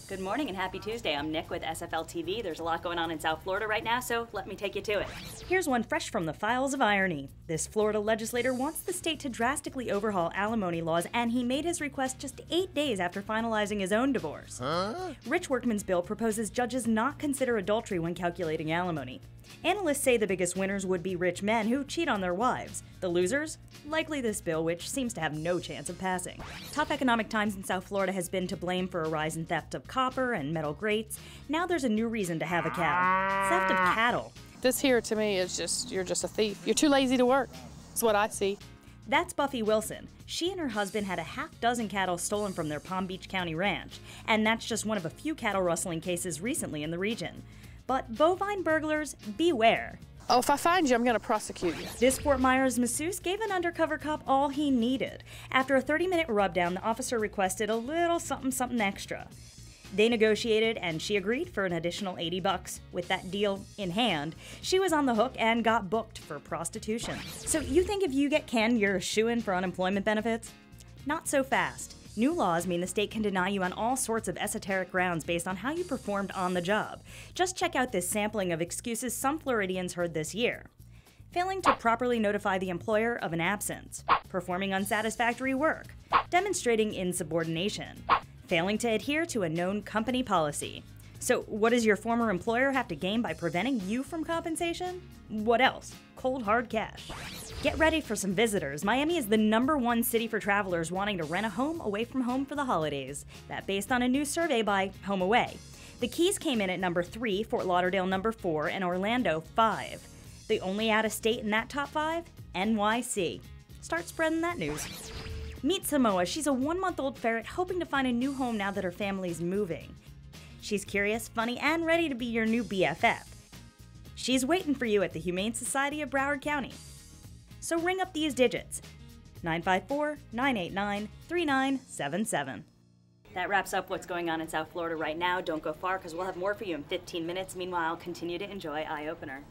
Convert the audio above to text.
Good morning and happy Tuesday. I'm Nick with SFL TV. There's a lot going on in South Florida right now, so let me take you to it. Here's one fresh from the files of irony. This Florida legislator wants the state to drastically overhaul alimony laws, and he made his request just 8 days after finalizing his own divorce. Rich Workman's bill proposes judges not consider adultery when calculating alimony. Analysts say the biggest winners would be rich men who cheat on their wives. The losers? Likely this bill, which seems to have no chance of passing. Top economic times in South Florida has been to blame for a rise in theft of copper and metal grates. Now there's a new reason to have a cow. Theft of cattle. This here to me is you're just a thief. You're too lazy to work. That's what I see. That's Buffy Wilson. She and her husband had a half-dozen cattle stolen from their Palm Beach County ranch, and that's just one of a few cattle rustling cases recently in the region. But bovine burglars, beware. Oh, if I find you, I'm going to prosecute you. This Fort Myers masseuse gave an undercover cop all he needed. After a 30-minute rubdown, the officer requested a little something extra. They negotiated, and she agreed for an additional $80. With that deal in hand, she was on the hook and got booked for prostitution. So you think if you get canned, you're a shoo-in for unemployment benefits? Not so fast. New laws mean the state can deny you on all sorts of esoteric grounds based on how you performed on the job. Just check out this sampling of excuses some Floridians heard this year. Failing to properly notify the employer of an absence, performing unsatisfactory work, demonstrating insubordination, failing to adhere to a known company policy. So what does your former employer have to gain by preventing you from compensation? What else? Cold hard cash. Get ready for some visitors. Miami is the #1 city for travelers wanting to rent a home away from home for the holidays. That based on a new survey by HomeAway. The Keys came in at #3, Fort Lauderdale #4, and Orlando 5. The only out-of-state in that top 5? NYC. Start spreading that news. Meet Samoa. She's a 1-month-old ferret hoping to find a new home now that her family's moving. She's curious, funny, and ready to be your new BFF. She's waiting for you at the Humane Society of Broward County. So ring up these digits, 954-989-3977. That wraps up what's going on in South Florida right now. Don't go far because we'll have more for you in 15 minutes. Meanwhile, continue to enjoy Eye Opener.